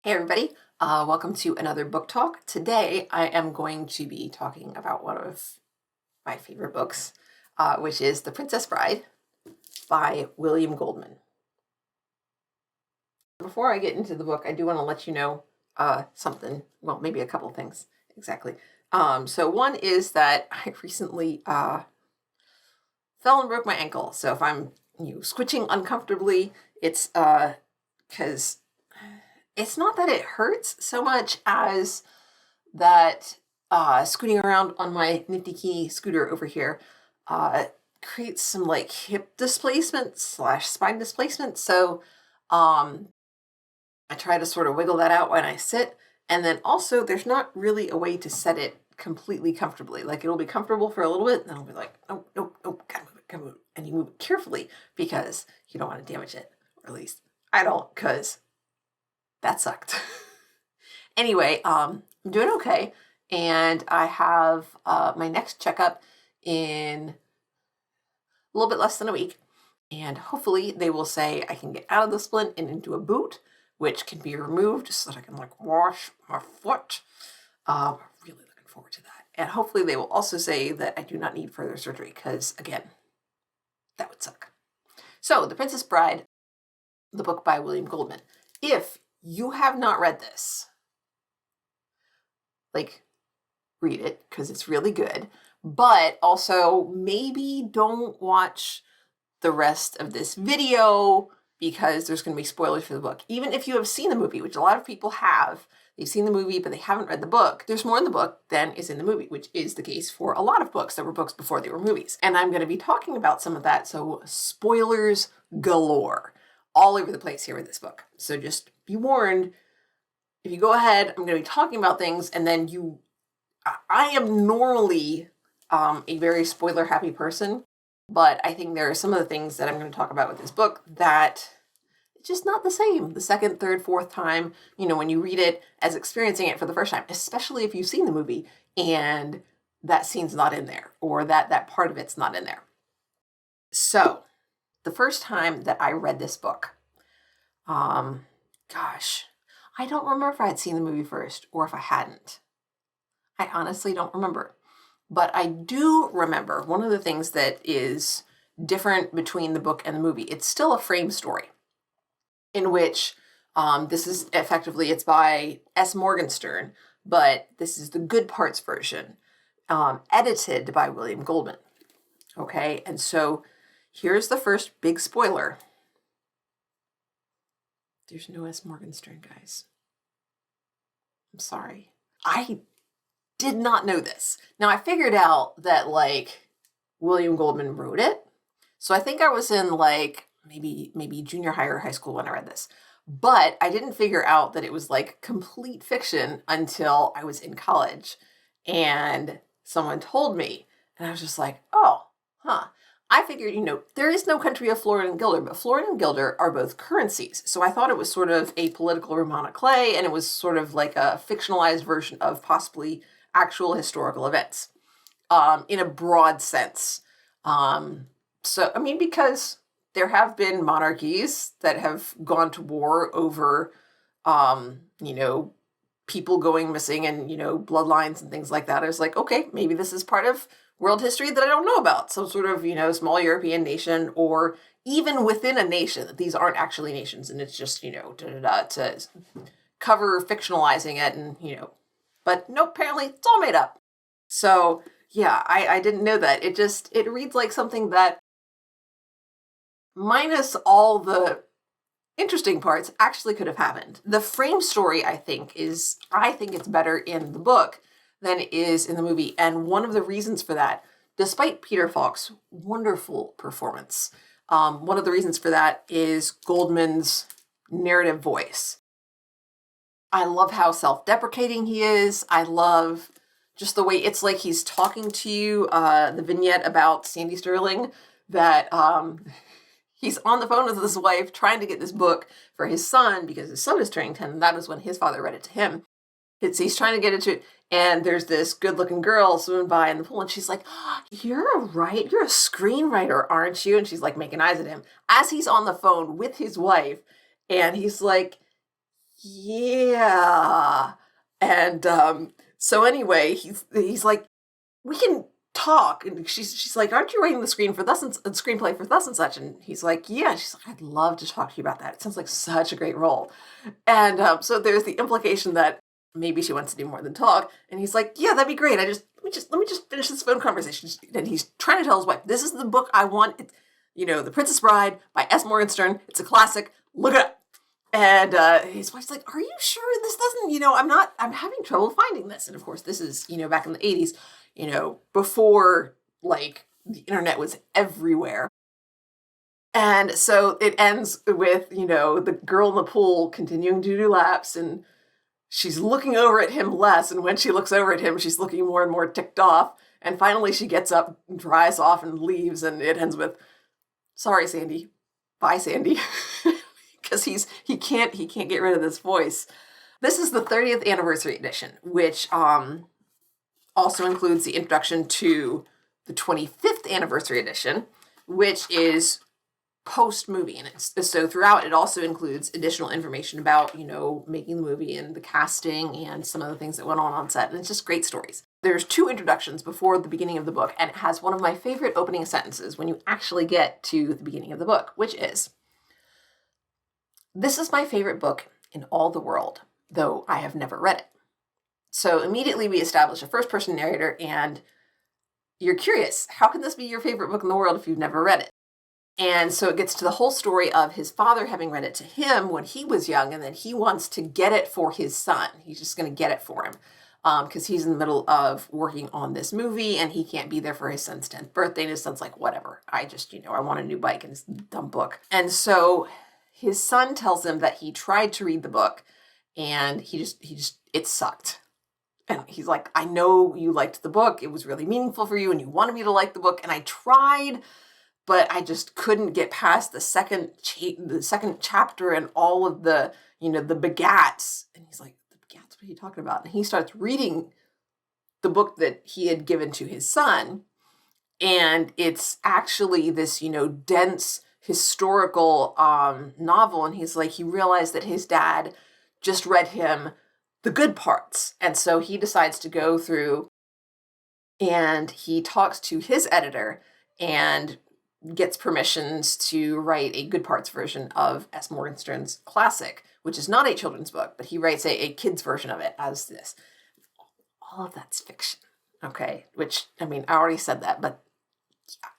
Hey everybody, welcome to another book talk. Today I am going to be talking about one of my favorite books, which is The Princess Bride by William Goldman. Before I get into the book, I do want to let you know something, well, maybe a couple things, exactly. So one is that I recently fell and broke my ankle. So if I'm squitching uncomfortably, it's because it's not that it hurts so much as that scooting around on my nifty key scooter over here creates some like hip displacement / spine displacement. So I try to sort of wiggle that out when I sit. And then also there's not really a way to set it completely comfortably. Like it'll be comfortable for a little bit and then I'll be like, oh, nope, gotta move it. And you move it carefully because you don't want to damage it. Or at least I don't, because that sucked. Anyway, I'm doing okay. And I have my next checkup in a little bit less than a week. And hopefully they will say I can get out of the splint and into a boot, which can be removed so that I can like wash my foot. Really looking forward to that. And hopefully they will also say that I do not need further surgery because, again, that would suck. So, The Princess Bride, the book by William Goldman. If you have not read this, like, read it because it's really good. But also maybe don't watch the rest of this video because there's going to be spoilers for the book. Even if you have seen the movie, which a lot of people have, they've seen the movie, but they haven't read the book. There's more in the book than is in the movie, which is the case for a lot of books that were books before they were movies. And I'm going to be talking about some of that. So spoilers galore all over the place here with this book. So just be warned, if you go ahead, I'm going to be talking about things and then I am normally a very spoiler happy person. But I think there are some of the things that I'm going to talk about with this book that it's just not the same the second, third, fourth time, when you read it as experiencing it for the first time, especially if you've seen the movie and that scene's not in there or that part of it's not in there. So the first time that I read this book, I don't remember if I had seen the movie first or if I hadn't. I honestly don't remember. But I do remember one of the things that is different between the book and the movie. It's still a frame story in which this is effectively, it's by S. Morgenstern, but this is the Good Parts version, edited by William Goldman. Okay, and so here's the first big spoiler. There's no S. Morgenstern, guys. I'm sorry. I did not know this. Now I figured out that William Goldman wrote it. So I think I was in maybe junior high or high school when I read this. But I didn't figure out that it was complete fiction until I was in college. And someone told me. And I was just like, oh, huh. I figured, there is no country of Florin and Gilder, but Florin and Gilder are both currencies. So I thought it was sort of a political roman à clef, and it was sort of like a fictionalized version of possibly actual historical events in a broad sense. Because there have been monarchies that have gone to war over, people going missing and, bloodlines and things like that. I was like, okay, maybe this is part of world history that I don't know about. Some sort of, small European nation or even within a nation that these aren't actually nations. And it's just, to cover fictionalizing it and, but no, apparently it's all made up. So yeah, I didn't know that. It reads like something that, minus all the interesting parts, actually could have happened. The frame story, I think it's better in the book than it is in the movie. And one of the reasons for that, despite Peter Falk's wonderful performance, one of the reasons for that is Goldman's narrative voice. I love how self-deprecating he is. I love just the way it's like he's talking to you, the vignette about Sandy Sterling, that he's on the phone with his wife trying to get this book for his son because his son is turning 10, and that was when his father read it to him. He's trying to get it to, and there's this good-looking girl swimming by in the pool, and she's like, oh, you're a screenwriter, aren't you? And she's making eyes at him as he's on the phone with his wife, and he's like, yeah. And so anyway, he's like, we can talk. And she's like, aren't you writing the screenplay for thus and such? And he's like, yeah. She's like, I'd love to talk to you about that. It sounds like such a great role. And so there's the implication that maybe she wants to do more than talk. And he's like, yeah, that'd be great. Let me just finish this phone conversation. And he's trying to tell his wife, this is the book I want. It's, The Princess Bride by S. Morgenstern. It's a classic. Look it up. And his wife's like, are you sure this doesn't, I'm having trouble finding this. And of course, this is, back in the 80s, before like the internet was everywhere. And so it ends with, the girl in the pool continuing to do laps, and she's looking over at him less. And when she looks over at him, she's looking more and more ticked off. And finally she gets up, dries off, and leaves. And it ends with, sorry, Sandy. Bye, Sandy. Because he can't get rid of this voice. This is the 30th anniversary edition, which also includes the introduction to the 25th anniversary edition, which is post-movie. And so throughout, it also includes additional information about, making the movie and the casting and some of the things that went on set. And it's just great stories. There's 2 introductions before the beginning of the book, and it has one of my favorite opening sentences when you actually get to the beginning of the book, which is, this is my favorite book in all the world, though I have never read it. So immediately we establish a first-person narrator, and you're curious, how can this be your favorite book in the world if you've never read it? And so it gets to the whole story of his father having read it to him when he was young, and then he wants to get it for his son. He's just going to get it for him because he's in the middle of working on this movie, and he can't be there for his son's 10th birthday. And his son's like, whatever, I just, I want a new bike and this dumb book. And so his son tells him that he tried to read the book and it sucked. And he's like, I know you liked the book. It was really meaningful for you and you wanted me to like the book. And I tried, but I just couldn't get past the second chapter and all of the, the begats. And he's like, the begats, what are you talking about? And he starts reading the book that he had given to his son. And it's actually this, dense historical novel. And he's like, he realized that his dad just read him the good parts. And so he decides to go through and he talks to his editor and gets permissions to write a good parts version of S. Morgenstern's classic, which is not a children's book, but he writes a kid's version of it as this. All of that's fiction. Okay. Which, I already said that, but yeah.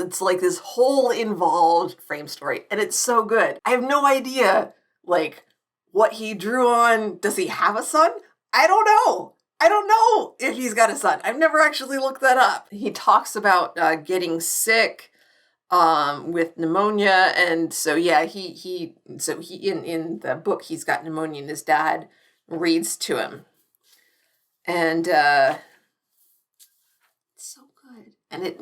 It's like this whole involved frame story, and it's so good. I have no idea, what he drew on. Does he have a son? I don't know. I don't know if he's got a son. I've never actually looked that up. He talks about getting sick with pneumonia, and so yeah, he in the book he's got pneumonia, and his dad reads to him, and it's so good. And it,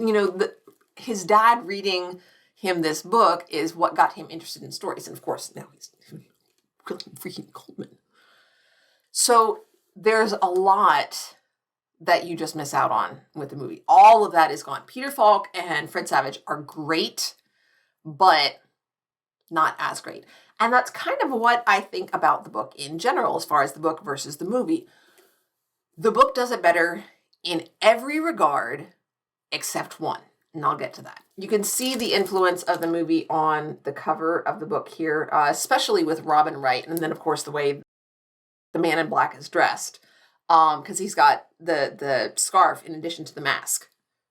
his dad reading him this book is what got him interested in stories, and of course now he's freaking Goldman. So there's a lot that you just miss out on with the movie. All of that is gone. Peter Falk and Fred Savage are great, but not as great. And that's kind of what I think about the book in general, as far as the book versus the movie. The book does it better in every regard except one, and I'll get to that. You can see the influence of the movie on the cover of the book here, especially with Robin Wright, and then of course the way the man in black is dressed, because he's got the scarf in addition to the mask,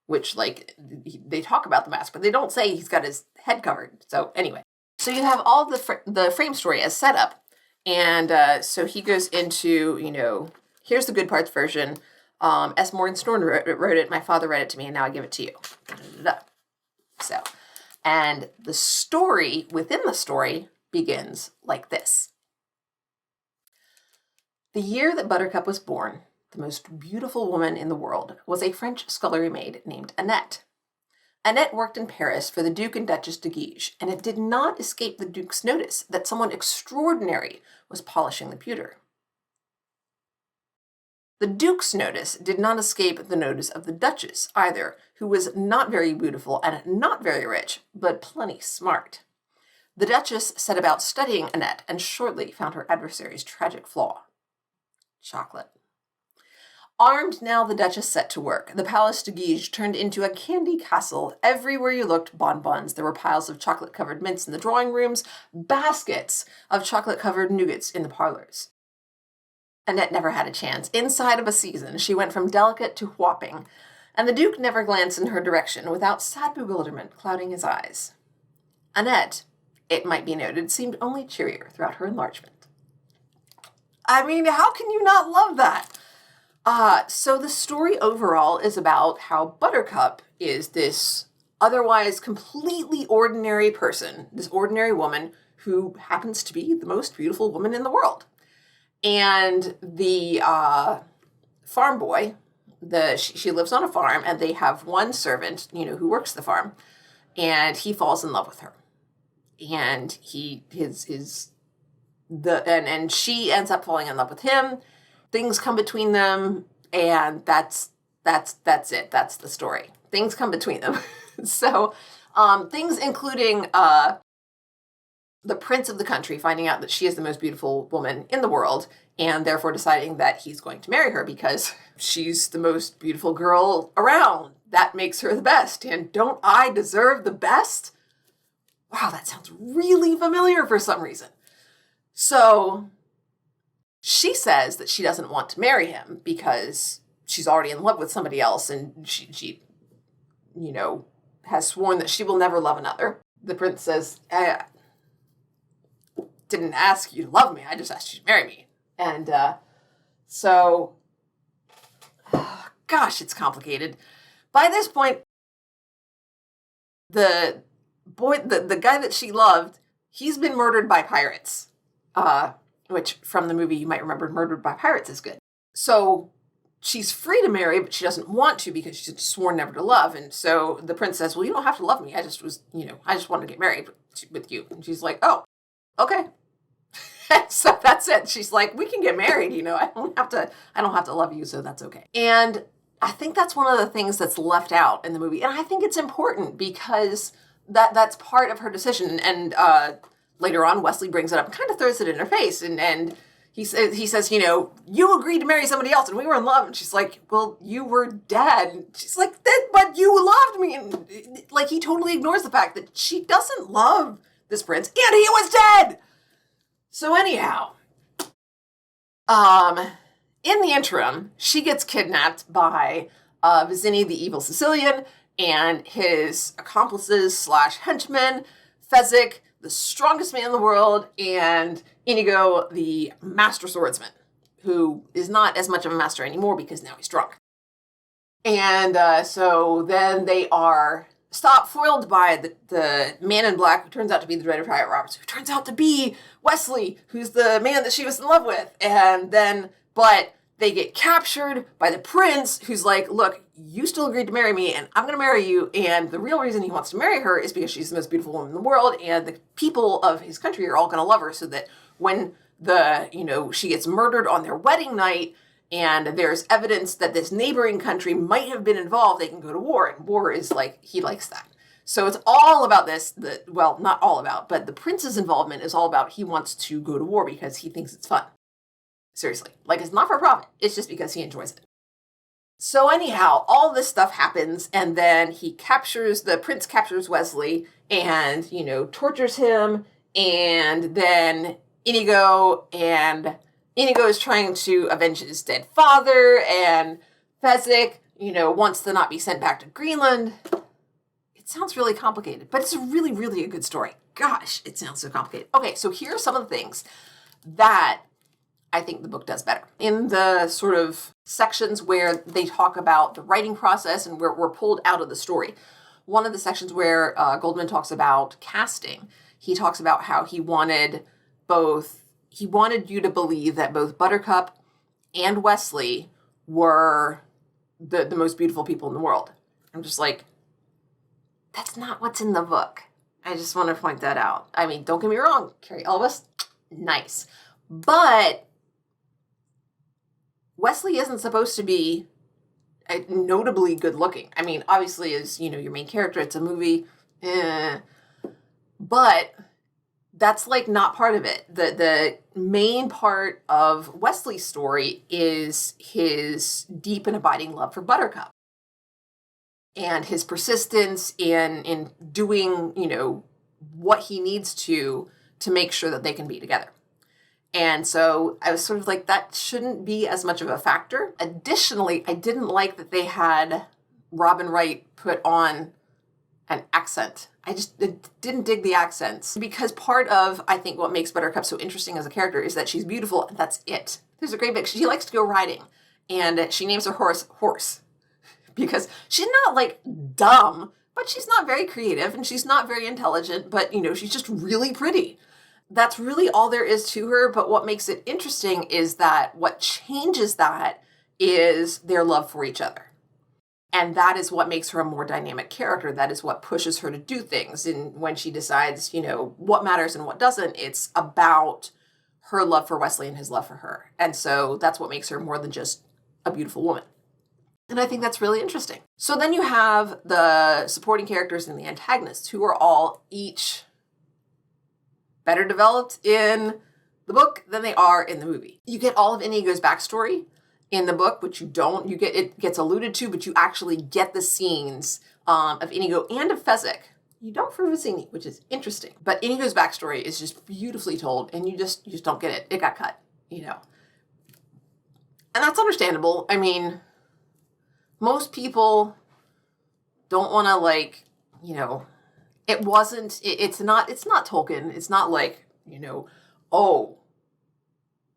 which they talk about the mask, but they don't say he's got his head covered. So anyway, so you have all the frame story as setup, and so he goes into here's the good parts version. S. Morgenstern wrote it. My father read it to me, and now I give it to you. Da-da-da-da. So, and the story within the story begins like this. The year that Buttercup was born, the most beautiful woman in the world was a French scullery maid named Annette. Annette worked in Paris for the Duke and Duchess de Guise, and it did not escape the Duke's notice that someone extraordinary was polishing the pewter. The Duke's notice did not escape the notice of the Duchess either, who was not very beautiful and not very rich, but plenty smart. The Duchess set about studying Annette and shortly found her adversary's tragic flaw: chocolate. Armed now, the Duchess set to work. The Palace de Guise turned into a candy castle. Everywhere you looked, bonbons. There were piles of chocolate-covered mints in the drawing rooms, baskets of chocolate-covered nougats in the parlors. Annette never had a chance. Inside of a season, she went from delicate to whopping, and the Duke never glanced in her direction without sad bewilderment clouding his eyes. Annette, it might be noted, seemed only cheerier throughout her enlargement. I mean, how can you not love that? So the story overall is about how Buttercup is this otherwise completely ordinary person, this ordinary woman who happens to be the most beautiful woman in the world. And the farm boy, she lives on a farm, and they have one servant, who works the farm, and he falls in love with her. And and she ends up falling in love with him. Things come between them, and that's it. That's the story. Things come between them. So, things including the prince of the country finding out that she is the most beautiful woman in the world, and therefore deciding that he's going to marry her because she's the most beautiful girl around. That makes her the best. And don't I deserve the best? Wow, that sounds really familiar for some reason. So she says that she doesn't want to marry him because she's already in love with somebody else, and she has sworn that she will never love another. The prince says, I didn't ask you to love me, I just asked you to marry me. And gosh, it's complicated. By this point, the guy that she loved, he's been murdered by pirates. Which from the movie you might remember, Murdered by Pirates is good. So she's free to marry, but she doesn't want to because she's sworn never to love. And so the prince says, well, you don't have to love me. I just wanted to get married with you. And she's like, oh, okay. So that's it. She's like, we can get married. I don't have to love you. So that's okay. And I think that's one of the things that's left out in the movie. And I think it's important because that's part of her decision. And, later on, Wesley brings it up and kind of throws it in her face. And he says, you agreed to marry somebody else and we were in love. And she's like, well, you were dead. And she's like, but you loved me. And he totally ignores the fact that she doesn't love this prince and he was dead. So anyhow, in the interim, she gets kidnapped by Vizzini, the evil Sicilian, and his accomplices / henchmen, Fezzik, the strongest man in the world, and Indigo, the master swordsman, who is not as much of a master anymore because now he's drunk. And so then they are foiled by the man in black, who turns out to be the dreaded Private Roberts, who turns out to be Wesley, who's the man that she was in love with. But they get captured by the prince, who's like, look, you still agreed to marry me, and I'm going to marry you. And the real reason he wants to marry her is because she's the most beautiful woman in the world, and the people of his country are all going to love her, so that when she gets murdered on their wedding night, and there's evidence that this neighboring country might have been involved, they can go to war. And war is he likes that. So it's all about this, not all about, but the prince's involvement is all about he wants to go to war because he thinks it's fun. Seriously. It's not for profit. It's just because he enjoys it. So anyhow, all this stuff happens, and then the prince captures Wesley and, tortures him, and then Indigo is trying to avenge his dead father, and Fezzik, wants to not be sent back to Greenland. It sounds really complicated, but it's really, really a good story. Gosh, it sounds so complicated. Okay, so here are some of the things that I think the book does better. In the sort of sections where they talk about the writing process and where we're pulled out of the story, one of the sections where Goldman talks about casting, he talks about how he wanted you to believe that both Buttercup and Wesley were the most beautiful people in the world. I'm just like, that's not what's in the book. I just want to point that out. I mean, don't get me wrong, Carrie Elvis, nice. But Wesley isn't supposed to be notably good looking. I mean, obviously as, your main character, it's a movie, but that's like not part of it. The main part of Wesley's story is his deep and abiding love for Buttercup and his persistence in doing, you know, what he needs to make sure that they can be together. And so I was sort of like, that shouldn't be as much of a factor. Additionally, I didn't like that they had Robin Wright put on an accent. I just didn't dig the accents, because part of, I think, what makes Buttercup so interesting as a character is that she's beautiful, and that's it. There's a great bit. She likes to go riding, and she names her horse because she's not like dumb, but she's not very creative, and she's not very intelligent, but you know, she's just really pretty. That's really all there is to her. But what makes it interesting is that what changes that is their love for each other. And that is what makes her a more dynamic character. That is what pushes her to do things. And when she decides, you know, what matters and what doesn't, it's about her love for Wesley and his love for her. And so that's what makes her more than just a beautiful woman. And I think that's really interesting. So then you have the supporting characters and the antagonists, who are all each better developed in the book than they are in the movie. You get all of Indigo's backstory in the book, which you don't. You get, it gets alluded to, but you actually get the scenes of Indigo and of Fezzik. You don't for Vizzini, which is interesting. But Indigo's backstory is just beautifully told, and you just don't get it. It got cut, you know. And that's understandable. I mean, most people don't want to, like, you know, it's not Tolkien. It's not like, you know, oh,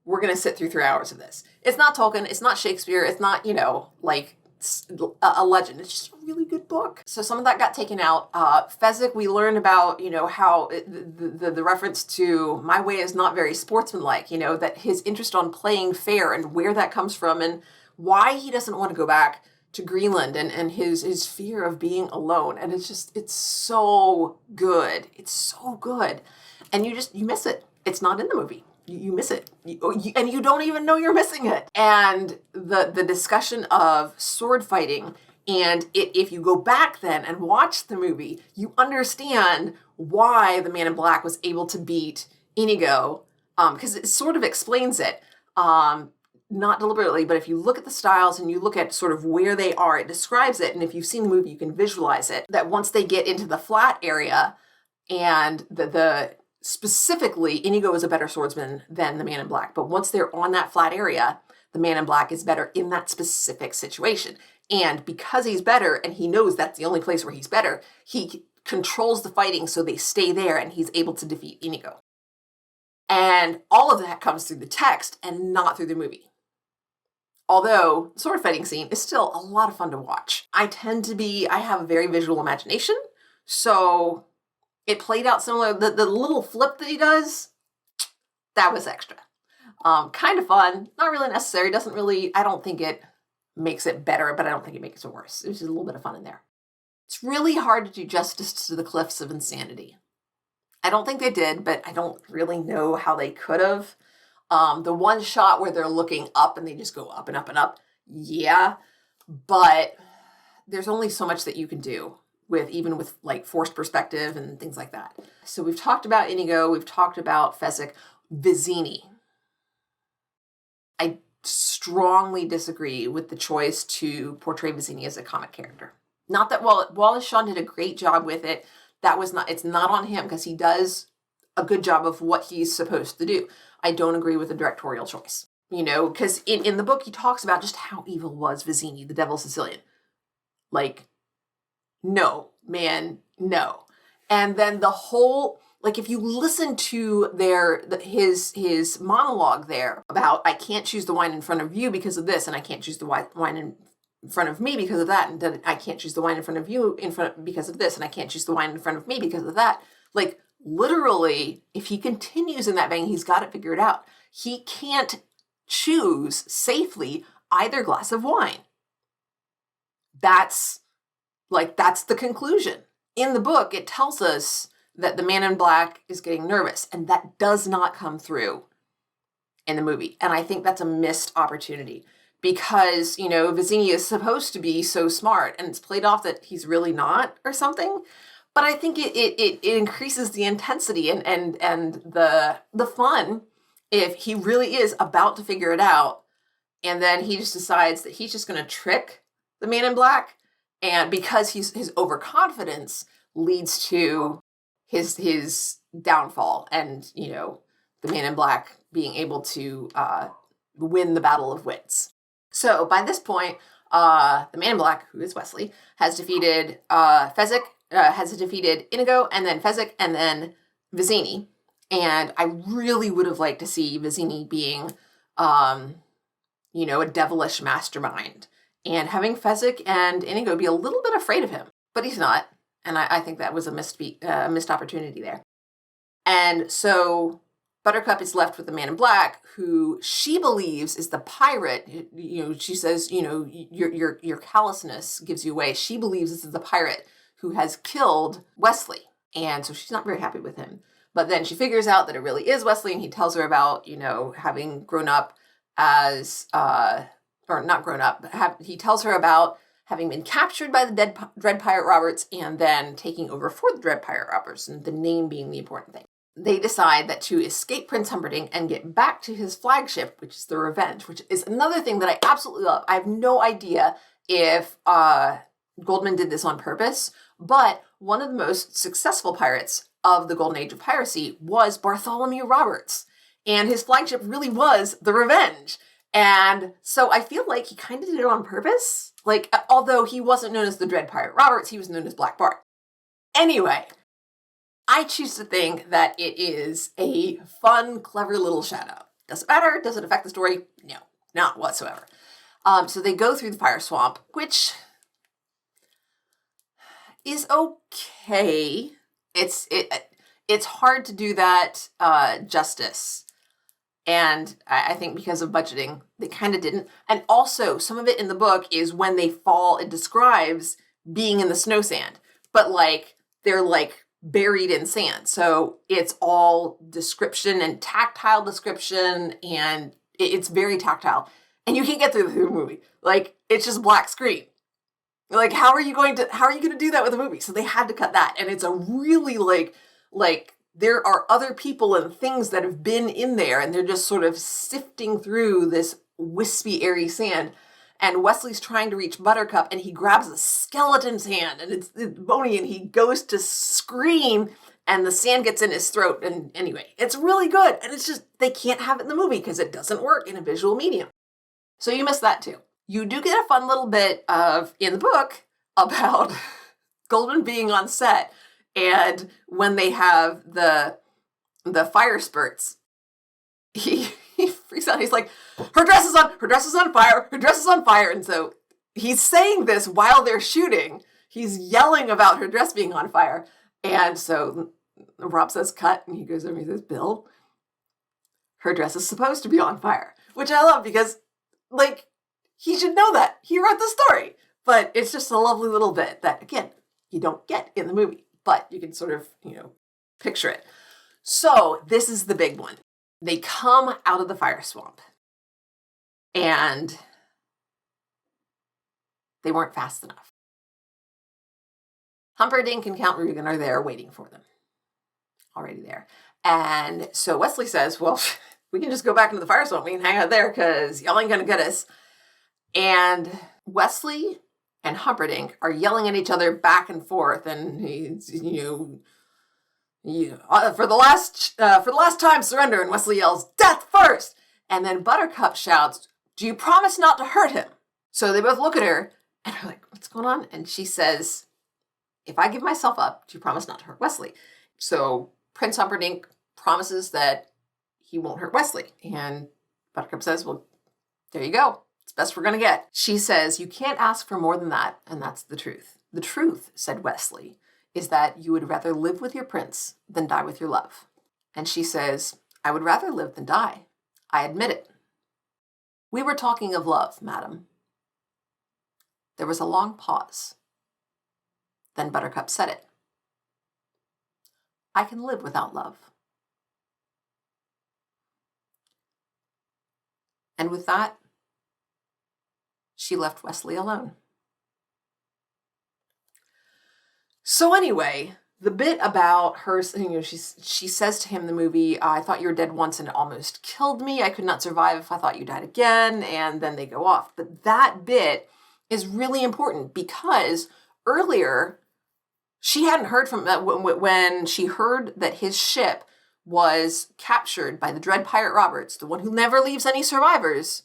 we're going to sit through 3 hours of this. It's not Tolkien. It's not Shakespeare. It's not, you know, like a legend. It's just a really good book. So some of that got taken out. Fezzik, we learned about, you know, how the reference to my way is not very sportsmanlike, you know, that his interest on playing fair and where that comes from and why he doesn't want to go back to Greenland and his fear of being alone. And it's so good. It's so good. And you miss it. It's not in the movie. You miss it. And you don't even know you're missing it. And the discussion of sword fighting, and if you go back then and watch the movie, you understand why the Man in Black was able to beat Indigo, because it sort of explains it. Not deliberately, but if you look at the styles and you look at sort of where they are, it describes it. And if you've seen the movie, you can visualize it, that once they get into the flat area and the specifically, Indigo is a better swordsman than the Man in Black. But once they're on that flat area, the Man in Black is better in that specific situation. And because he's better and he knows that's the only place where he's better, he controls the fighting so they stay there and he's able to defeat Indigo. And all of that comes through the text and not through the movie. Although the sword fighting scene is still a lot of fun to watch. I have a very visual imagination, so it played out similar. The little flip that he does, that was extra. Kind of fun, not really necessary, I don't think it makes it better, but I don't think it makes it worse. It was just a little bit of fun in there. It's really hard to do justice to the Cliffs of Insanity. I don't think they did, but I don't really know how they could have. The one shot where they're looking up and they just go up and up and up. Yeah, but there's only so much that you can do even with like forced perspective and things like that. So we've talked about Indigo. We've talked about Fezzik. Vizzini. I strongly disagree with the choice to portray Vizzini as a comic character. Not that Wallace Shawn did a great job with it. It's not on him because he does a good job of what he's supposed to do. I don't agree with the directorial choice, you know, because in the book, he talks about just how evil was Vizzini, the Devil Sicilian. Like, no, man, no. And then the whole, like, if you listen to his monologue there about, I can't choose the wine in front of you because of this, and I can't choose the wine in front of me because of that, and then I can't choose the wine in front of you because of this, and I can't choose the wine in front of me because of that. Like, literally, if he continues in that vein, he's got it figured out. He can't choose safely either glass of wine. That's the conclusion. In the book, it tells us that the Man in Black is getting nervous, and that does not come through in the movie. And I think that's a missed opportunity because, you know, Vizzini is supposed to be so smart, and it's played off that he's really not or something. But I think it increases the intensity and the fun if he really is about to figure it out, and then he just decides that he's just going to trick the man in black, and because his overconfidence leads to his downfall, and the man in black being able to win the battle of wits. So by this point, the man in black, who is Wesley, has defeated Fezzik, has defeated Indigo, and then Fezzik, and then Vizzini. And I really would have liked to see Vizzini being, a devilish mastermind, and having Fezzik and Indigo be a little bit afraid of him. But he's not, and I think that was a missed opportunity there. And so Buttercup is left with the man in black, who she believes is the pirate. She says, your callousness gives you away. She believes this is the pirate who has killed Wesley. And so she's not very happy with him. But then she figures out that it really is Wesley, and he tells her about, having grown up as, or not grown up, but he tells her about having been captured by the Dread Pirate Roberts and then taking over for the Dread Pirate Roberts, and the name being the important thing. They decide that to escape Prince Humperdinck and get back to his flagship, which is the Revenge, which is another thing that I absolutely love. I have no idea if Goldman did this on purpose, but one of the most successful pirates of the Golden Age of piracy was Bartholomew Roberts, and his flagship really was the Revenge. And so I feel like he kind of did it on purpose. Like, although he wasn't known as the Dread Pirate Roberts, he was known as Black Bart. Anyway, I choose to think that it is a fun, clever little shadow. Does it matter? Does it affect the story? No, not whatsoever. So they go through the fire swamp, which is okay. It's hard to do that justice. And I think because of budgeting, they kind of didn't. And also, some of it in the book is when they fall, it describes being in the snow sand. But, they're, buried in sand. So it's all description and tactile description, and it's very tactile. And you can't get through the movie. It's just black screen. How are you going to do that with a movie? So they had to cut that. And it's a really, there are other people and things that have been in there, and they're just sort of sifting through this wispy, airy sand. And Wesley's trying to reach Buttercup, and he grabs a skeleton's hand, and it's bony, and he goes to scream, and the sand gets in his throat. And anyway, it's really good. And it's just, they can't have it in the movie because it doesn't work in a visual medium. So you miss that too. You do get a fun little bit in the book about Goldman being on set. And when they have the fire spurts, he freaks out. He's like, her dress is on fire. And so he's saying this while they're shooting. He's yelling about her dress being on fire. And so Rob says cut, and he goes over and he says, Bill, her dress is supposed to be on fire. Which I love because, he should know that. He wrote the story. But it's just a lovely little bit that, again, you don't get in the movie. But you can sort of, picture it. So this is the big one. They come out of the fire swamp, and they weren't fast enough. Humperdinck and Count Reuben are there waiting for them. Already there. And so Wesley says, well, we can just go back into the fire swamp. We can hang out there because y'all ain't going to get us. And Wesley and Humperdinck are yelling at each other back and forth, and he's, for the last time, surrender. And Wesley yells, death first. And then Buttercup shouts, do you promise not to hurt him? So they both look at her and are like, what's going on? And she says, if I give myself up, do you promise not to hurt Wesley? So Prince Humperdinck promises that he won't hurt Wesley. And Buttercup says, well, there you go. It's best we're going to get. She says, you can't ask for more than that, and that's the truth. The truth, said Wesley, is that you would rather live with your prince than die with your love. And she says, I would rather live than die. I admit it. We were talking of love, madam. There was a long pause. Then Buttercup said it. I can live without love. And with that, she left Wesley alone. So anyway, the bit about her, she says to him in the movie, I thought you were dead once and it almost killed me. I could not survive if I thought you died again. And then they go off. But that bit is really important because earlier she hadn't heard from when she heard that his ship was captured by the Dread Pirate Roberts, the one who never leaves any survivors.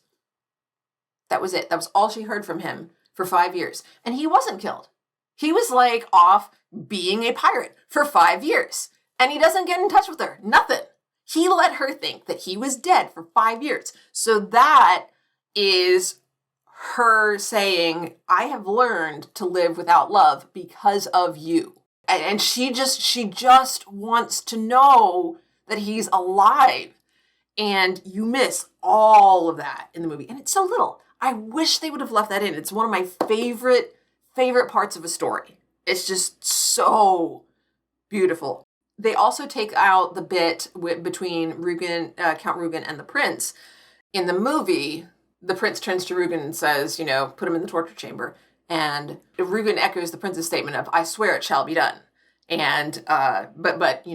That was it. That was all she heard from him for 5 years. And he wasn't killed. He was like off being a pirate for 5 years. And he doesn't get in touch with her. Nothing. He let her think that he was dead for 5 years. So that is her saying, I have learned to live without love because of you. And she just wants to know that he's alive. And you miss all of that in the movie. And it's so little. I wish they would have left that in. It's one of my favorite parts of a story. It's just so beautiful. They also take out the bit between Reuben, Count Reuben and the prince. In the movie, the prince turns to Reuben and says, put him in the torture chamber. And Reuben echoes the prince's statement of, I swear it shall be done. And, but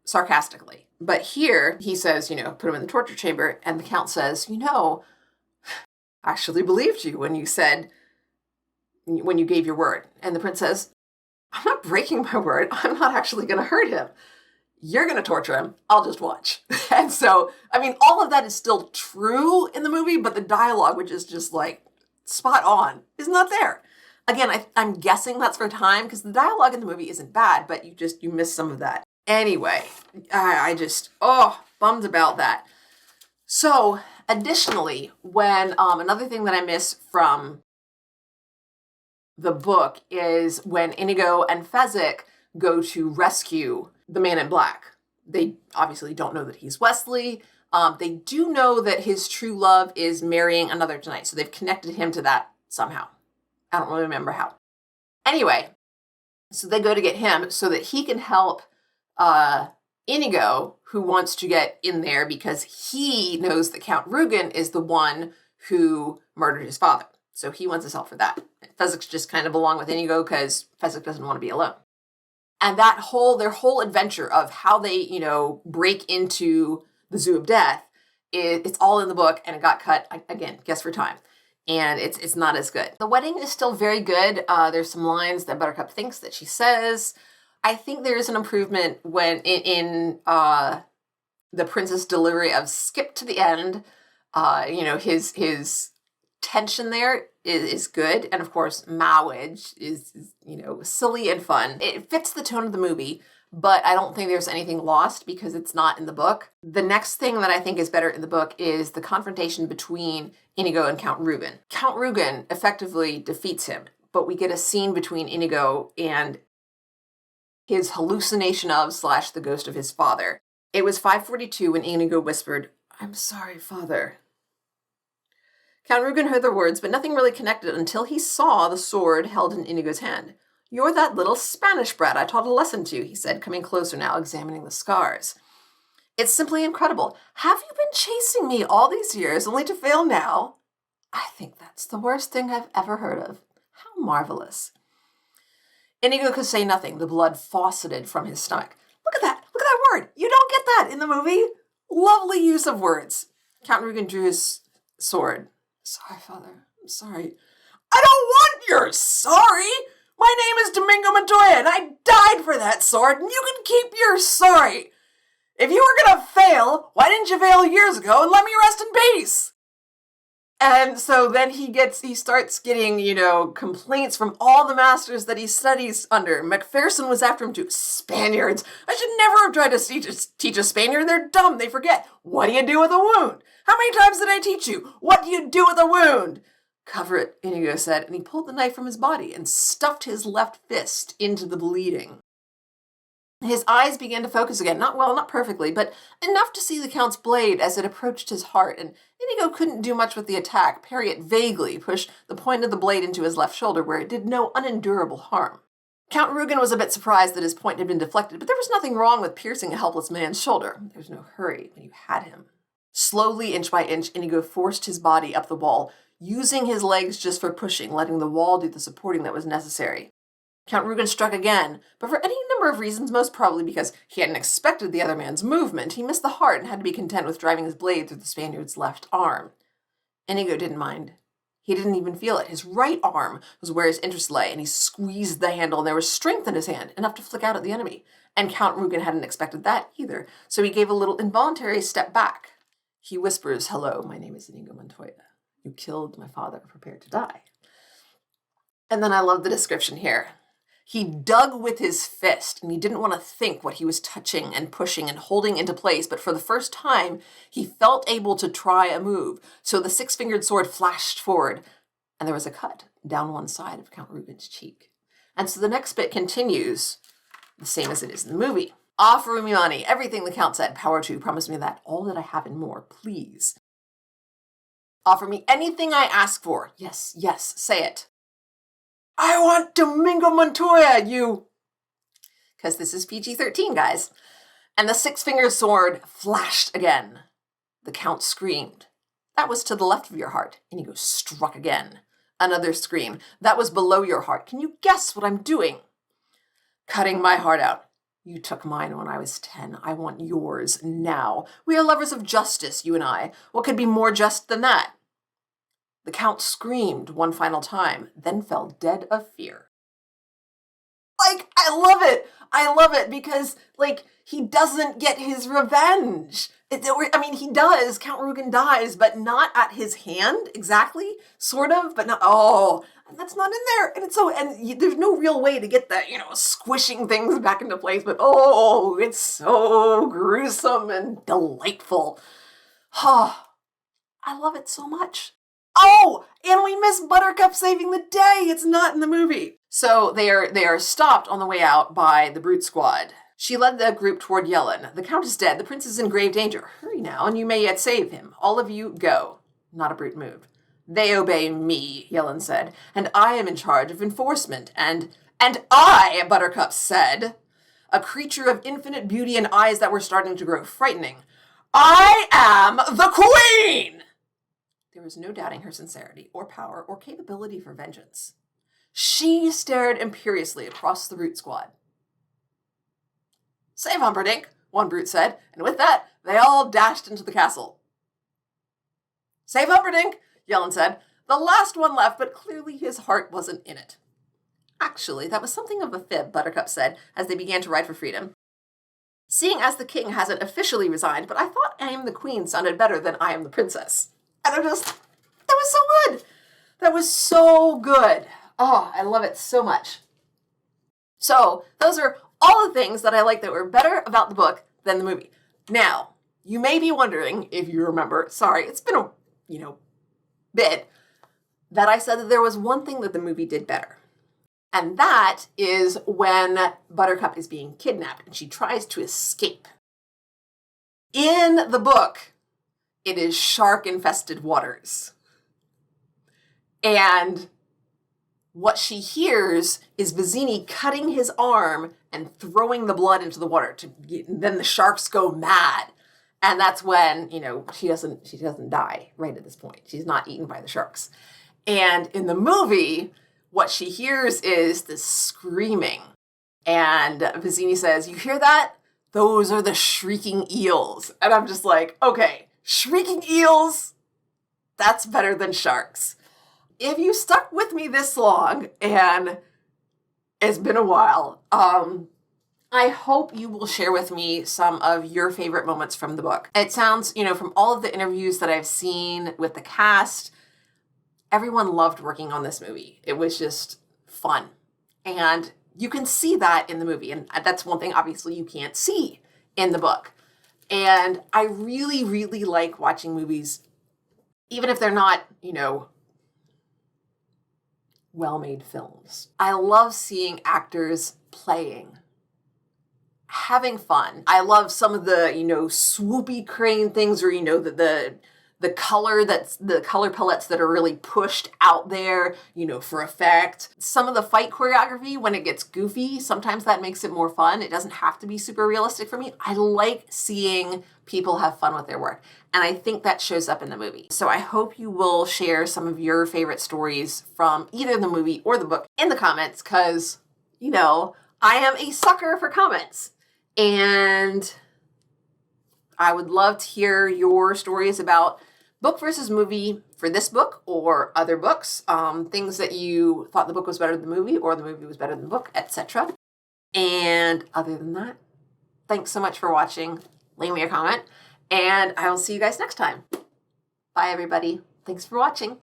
sarcastically. But here he says, put him in the torture chamber. And the count says, I actually believed you when you gave your word. And the prince says, I'm not breaking my word. I'm not actually going to hurt him. You're going to torture him. I'll just watch. And so, all of that is still true in the movie, but the dialogue, which is just like spot on, is not there. Again, I'm guessing that's for time because the dialogue in the movie isn't bad, but you miss some of that. Anyway, I just, bummed about that. So additionally, when, another thing that I miss from the book is when Indigo and Fezzik go to rescue the man in black. They obviously don't know that he's Wesley. They do know that his true love is marrying another tonight. So they've connected him to that somehow. I don't really remember how. Anyway, so they go to get him so that he can help Indigo, who wants to get in there because he knows that Count Reuben is the one who murdered his father. So he wants his help for that. Fezzik's just kind of along with Indigo because Fezzik doesn't want to be alone. And their whole adventure of how they, break into the Zoo of Death, it's all in the book and it got cut, again, guess for time. And it's not as good. The wedding is still very good. There's some lines that Buttercup thinks that she says. I think there is an improvement when in the prince's delivery of skip to the end. His tension there is good. And of course, Mowage is silly and fun. It fits the tone of the movie, but I don't think there's anything lost because it's not in the book. The next thing that I think is better in the book is the confrontation between Indigo and Count Reuben. Count Reuben effectively defeats him, but we get a scene between Indigo and his hallucination of / the ghost of his father. It was 5:42 when Indigo whispered, I'm sorry, father. Count Reuben heard the words, but nothing really connected until he saw the sword held in Indigo's hand. You're that little Spanish brat I taught a lesson to, he said, coming closer now, examining the scars. It's simply incredible. Have you been chasing me all these years only to fail now? I think that's the worst thing I've ever heard of. How marvelous. Indigo could say nothing. The blood fauceted from his stomach. Look at that word. You don't get that in the movie. Lovely use of words. Count Reuben drew his sword. Sorry, father. I'm sorry. I don't want your sorry. My name is Domingo Montoya, and I died for that sword, and you can keep your sorry. If you were going to fail, why didn't you fail years ago and let me rest in peace? And so then he starts getting, complaints from all the masters that he studies under. Macpherson was after him too. Spaniards. I should never have tried to teach a Spaniard. They're dumb. They forget. What do you do with a wound? How many times did I teach you? What do you do with a wound? Cover it, Indigo said, and he pulled the knife from his body and stuffed his left fist into the bleeding. His eyes began to focus again, not perfectly, but enough to see the Count's blade as it approached his heart, and Indigo couldn't do much with the attack. Parry it vaguely, push the point of the blade into his left shoulder, where it did no unendurable harm. Count Reuben was a bit surprised that his point had been deflected, but there was nothing wrong with piercing a helpless man's shoulder. There was no hurry when you had him. Slowly, inch by inch, Indigo forced his body up the wall, using his legs just for pushing, letting the wall do the supporting that was necessary. Count Reuben struck again, but for any number of reasons, most probably because he hadn't expected the other man's movement, he missed the heart and had to be content with driving his blade through the Spaniard's left arm. Indigo didn't mind. He didn't even feel it. His right arm was where his interest lay, and he squeezed the handle, and there was strength in his hand, enough to flick out at the enemy. And Count Reuben hadn't expected that either, so he gave a little involuntary step back. He whispers, "Hello, my name is Indigo Montoya. You killed my father, prepared to die." And then I love the description here. He dug with his fist, and he didn't want to think what he was touching and pushing and holding into place, but for the first time, he felt able to try a move. So the six-fingered sword flashed forward, and there was a cut down one side of Count Reuben's cheek. And so the next bit continues, the same as it is in the movie. "Offer me money, everything," the Count said. "Power to, promise me that, all that I have and more, please. Offer me anything I ask for. Yes, yes, say it. I want Domingo Montoya, you..." Because this is PG-13, guys. And the six-fingered sword flashed again. The Count screamed. "That was to the left of your heart." Indigo struck again. Another scream. "That was below your heart. Can you guess what I'm doing?" "Cutting my heart out. You took mine when I was 10. I want yours now. We are lovers of justice, you and I. What could be more just than that?" The Count screamed one final time, then fell dead of fear. Like, I love it. I love it because, like, he doesn't get his revenge. He does. Count Reuben dies, but not at his hand, exactly, sort of, but not, that's not in there. And there's no real way to get that, squishing things back into place, but it's so gruesome and delightful. I love it so much. Oh, and we miss Buttercup saving the day. It's not in the movie. So they are stopped on the way out by the Brute Squad. She led the group toward Yellen. "The Count is dead. The Prince is in grave danger. Hurry now, and you may yet save him. All of you, go." Not a Brute moved. "They obey me," Yellen said, "and I am in charge of enforcement. And I," Buttercup said, a creature of infinite beauty and eyes that were starting to grow frightening, "I am the Queen!" There was no doubting her sincerity or power or capability for vengeance. She stared imperiously across the Brute Squad. "Save Humperdinck," one Brute said, and with that, they all dashed into the castle. "Save Humperdinck," Yellen said. The last one left, but clearly his heart wasn't in it. "Actually, that was something of a fib," Buttercup said, as they began to ride for freedom. "Seeing as the king hasn't officially resigned, but I thought I am the Queen sounded better than I am the princess." And that was so good. That was so good. Oh, I love it so much. So those are all the things that I like that were better about the book than the movie. Now, you may be wondering, if you remember, sorry, it's been a, bit, that I said that there was one thing that the movie did better. And that is when Buttercup is being kidnapped and she tries to escape. In the book, it is shark-infested waters. And what she hears is Vizzini cutting his arm and throwing the blood into the water. Then the sharks go mad. And that's when, she doesn't die right at this point. She's not eaten by the sharks. And in the movie, what she hears is this screaming. And Vizzini says, "You hear that? Those are the shrieking eels." And I'm just like, okay, shrieking eels, that's better than sharks. If you stuck with me this long, and it's been a while, I hope you will share with me some of your favorite moments from the book. It sounds, from all of the interviews that I've seen with the cast, everyone loved working on this movie. It was just fun. And you can see that in the movie. And that's one thing, obviously, you can't see in the book. And I really, really like watching movies, even if they're not, well-made films. I love seeing actors playing, having fun. I love some of the, swoopy crane things, or, the color palettes that are really pushed out there, for effect. Some of the fight choreography, when it gets goofy, sometimes that makes it more fun. It doesn't have to be super realistic for me. I like seeing people have fun with their work. And I think that shows up in the movie. So I hope you will share some of your favorite stories from either the movie or the book in the comments, because you know, I am a sucker for comments. And I would love to hear your stories about book versus movie for this book or other books, things that you thought the book was better than the movie or the movie was better than the book, etc. And other than that, thanks so much for watching. Leave me a comment, and I will see you guys next time. Bye, everybody. Thanks for watching.